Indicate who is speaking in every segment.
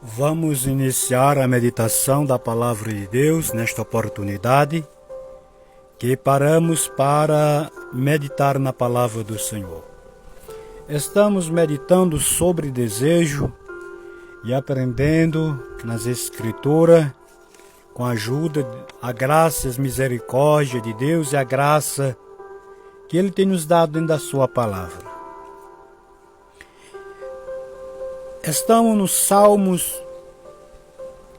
Speaker 1: Vamos iniciar a meditação da Palavra de Deus nesta oportunidade que paramos para meditar na Palavra do Senhor. Estamos meditando sobre desejo e aprendendo nas Escrituras com a ajuda, a graça e a misericórdia de Deus e a graça que Ele tem nos dado dentro da Sua Palavra. Estamos nos Salmos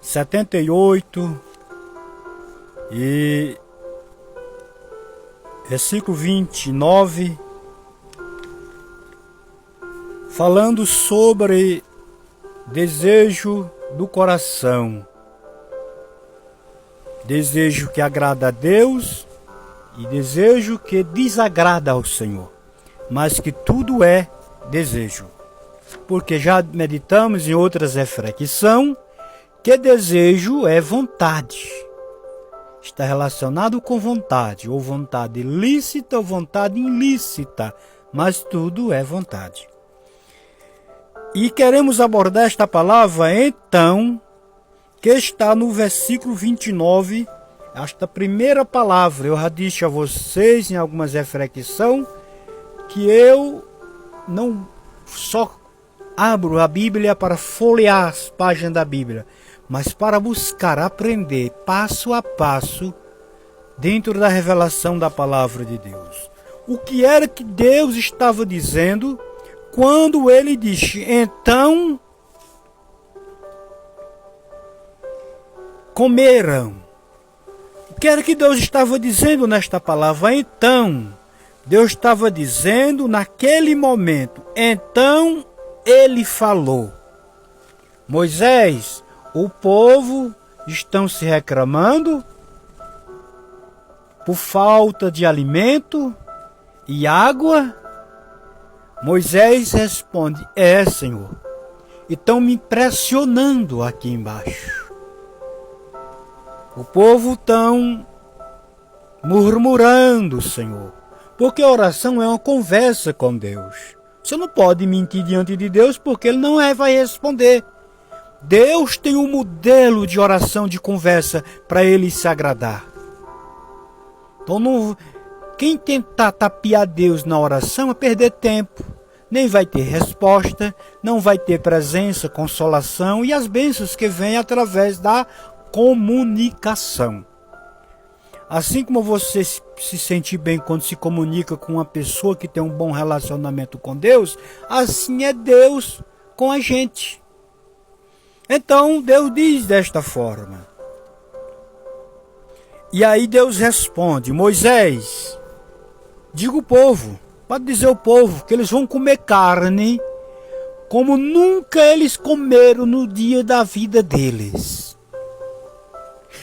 Speaker 1: 78 e versículo 29, falando sobre desejo do coração, desejo que agrada a Deus e desejo que desagrada ao Senhor, mas que tudo é desejo. Porque já meditamos em outras reflexões que desejo é vontade. Está relacionado com vontade, ou vontade lícita ou vontade ilícita, mas tudo é vontade. E queremos abordar esta palavra então, que está no versículo 29, esta primeira palavra. Eu já disse a vocês em algumas reflexões que eu não só abro a Bíblia para folhear as páginas da Bíblia, mas para buscar aprender passo a passo dentro da revelação da palavra de Deus. O que era que Deus estava dizendo quando ele disse, então comeram? O que era que Deus estava dizendo nesta palavra? Então, Deus estava dizendo naquele momento, então ele falou. Moisés, o povo estão se reclamando por falta de alimento e água? Moisés responde, Senhor, e estão me pressionando aqui embaixo. O povo estão murmurando, Senhor, porque a oração é uma conversa com Deus. Você não pode mentir diante de Deus porque Ele não vai responder. Deus tem um modelo de oração, de conversa, para Ele se agradar. Então, quem tentar tapear Deus na oração é perder tempo. Nem vai ter resposta, não vai ter presença, consolação e as bênçãos que vêm através da comunicação. Assim como você se sente bem quando se comunica com uma pessoa que tem um bom relacionamento com Deus, assim é Deus com a gente. Então Deus diz desta forma. E aí Deus responde, Moisés, diga o povo, pode dizer o povo, que eles vão comer carne como nunca eles comeram no dia da vida deles.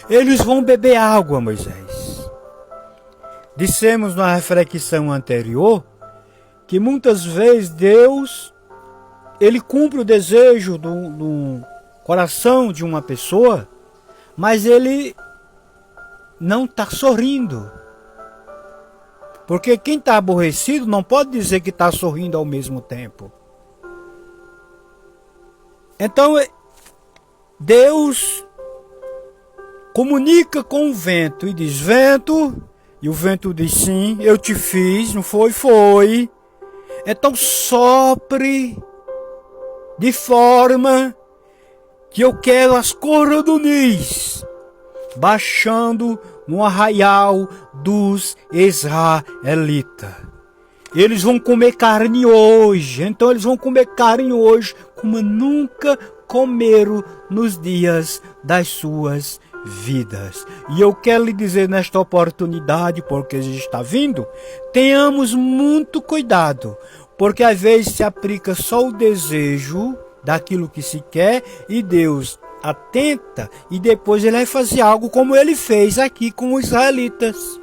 Speaker 1: Eles vão beber água, Moisés. Dissemos na reflexão anterior que muitas vezes Deus, Ele cumpre o desejo do coração de uma pessoa, mas Ele não está sorrindo. Porque quem está aborrecido não pode dizer que está sorrindo ao mesmo tempo. Então, Deus comunica com o vento e diz, vento, e o vento diz sim, eu te fiz, não foi? Foi. Então sopre de forma que eu quero as cordões baixando no arraial dos israelitas. Eles vão comer carne hoje, então eles vão comer carne hoje como nunca comeram nos dias das suas vidas. E eu quero lhe dizer nesta oportunidade, porque está vindo, tenhamos muito cuidado, porque às vezes se aplica só o desejo daquilo que se quer e Deus atenta e depois Ele vai fazer algo como Ele fez aqui com os israelitas.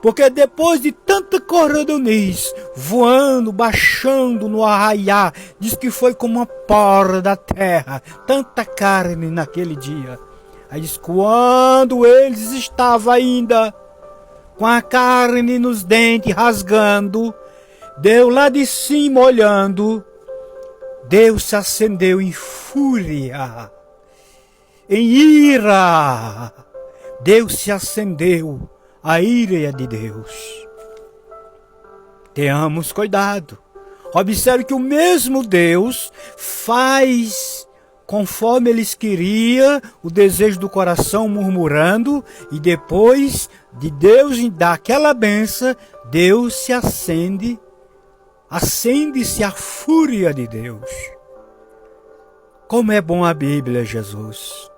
Speaker 1: Porque depois de tanta cordoniz voando, baixando no arraiar, diz que foi como uma porra da terra, tanta carne naquele dia. Aí diz, quando eles estavam ainda com a carne nos dentes rasgando, Deus lá de cima olhando, Deus se acendeu em fúria, em ira. Deus se acendeu, a ira de Deus. Tenhamos cuidado. Observe que o mesmo Deus faz conforme eles queriam, o desejo do coração murmurando, e depois de Deus dar aquela benção, Deus se acende, acende-se a fúria de Deus. Como é bom a Bíblia, Jesus.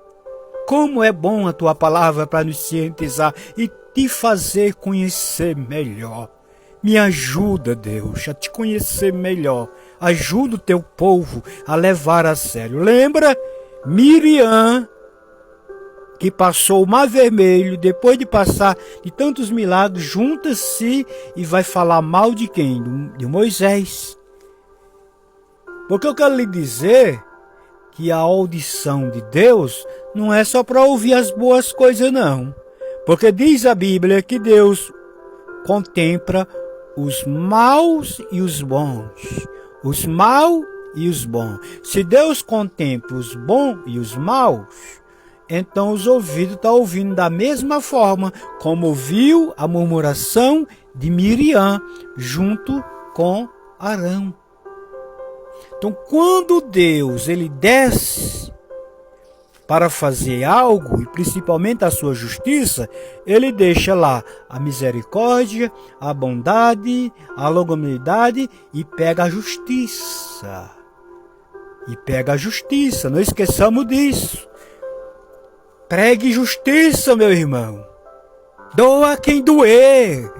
Speaker 1: Como é bom a tua palavra para nos cientizar e te fazer conhecer melhor. Me ajuda, Deus, a te conhecer melhor. Ajuda o teu povo a levar a sério. Lembra Miriam, que passou o Mar Vermelho, depois de passar de tantos milagres, junta-se e vai falar mal de quem? De Moisés. Porque eu quero lhe dizer que a audição de Deus não é só para ouvir as boas coisas, não. Porque diz a Bíblia que Deus contempla os maus e os bons. Os maus e os bons. Se Deus contempla os bons e os maus, então os ouvidos estão ouvindo da mesma forma como ouviu a murmuração de Miriam junto com Arão. Então, quando Deus ele desce para fazer algo, e principalmente a sua justiça, ele deixa lá a misericórdia, a bondade, a longanimidade e pega a justiça. E pega a justiça, não esqueçamos disso. Pregue justiça, meu irmão. Doa quem doer.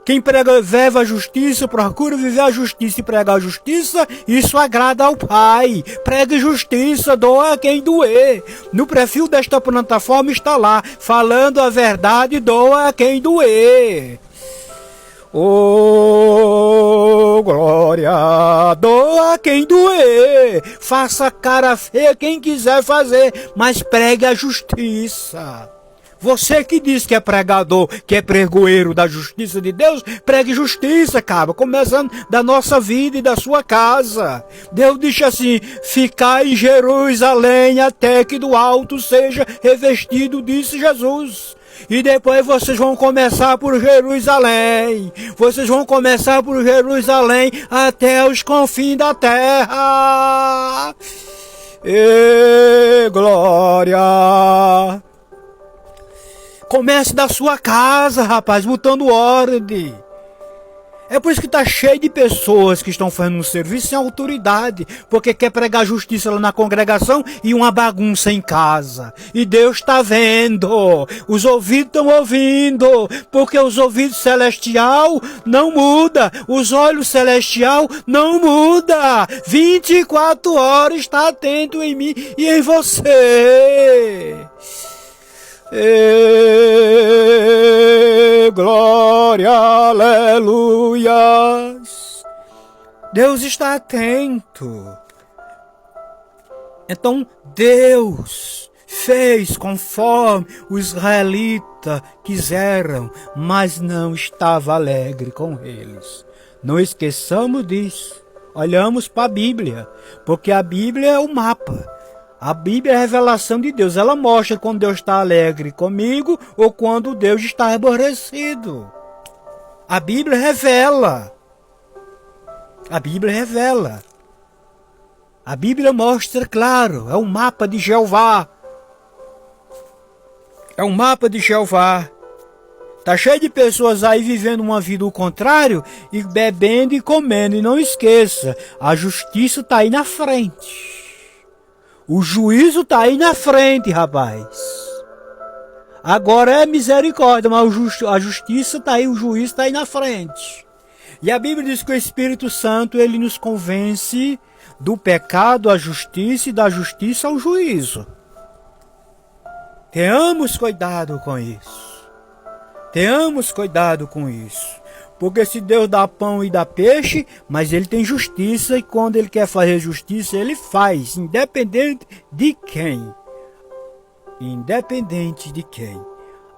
Speaker 1: Quem vive a justiça, procura viver a justiça e pregar a justiça, isso agrada ao Pai. Pregue justiça, doa quem doer. No perfil desta plataforma está lá, falando a verdade, doa quem doer. Oh, glória, doa quem doer. Faça cara feia quem quiser fazer, mas pregue a justiça. Você que diz que é pregador, que é pregoeiro da justiça de Deus, pregue justiça, cara, começando da nossa vida e da sua casa. Deus diz assim: ficai em Jerusalém até que do alto seja revestido, disse Jesus. E depois vocês vão começar por Jerusalém. Vocês vão começar por Jerusalém até os confins da terra. E glória! Comece da sua casa, rapaz, botando ordem. É por isso que está cheio de pessoas que estão fazendo um serviço sem autoridade, porque quer pregar justiça lá na congregação e uma bagunça em casa. E Deus está vendo, os ouvidos estão ouvindo, porque os ouvidos celestial não muda, os olhos celestial não muda. 24 horas está atento em mim e em você. Glória, aleluias. Deus está atento. Então Deus fez conforme os israelitas quiseram, mas não estava alegre com eles. Não esqueçamos disso. Olhamos para a Bíblia, porque a Bíblia é o mapa. A Bíblia é a revelação de Deus. Ela mostra quando Deus está alegre comigo ou quando Deus está aborrecido. A Bíblia revela. A Bíblia revela. A Bíblia mostra, claro, é um mapa de Jeová. É um mapa de Jeová. Está cheio de pessoas aí vivendo uma vida ao contrário e bebendo e comendo. E não esqueça, a justiça está aí na frente. O juízo está aí na frente, rapaz. Agora é misericórdia, mas a justiça está aí, o juízo está aí na frente. E a Bíblia diz que o Espírito Santo, ele nos convence do pecado à justiça e da justiça ao juízo. Tenhamos cuidado com isso. Tenhamos cuidado com isso. Porque se Deus dá pão e dá peixe, mas ele tem justiça, e quando ele quer fazer justiça, ele faz, independente de quem. Independente de quem.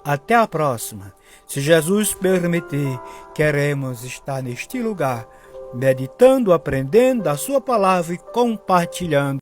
Speaker 1: Até a próxima. Se Jesus permitir, queremos estar neste lugar meditando, aprendendo a sua palavra e compartilhando.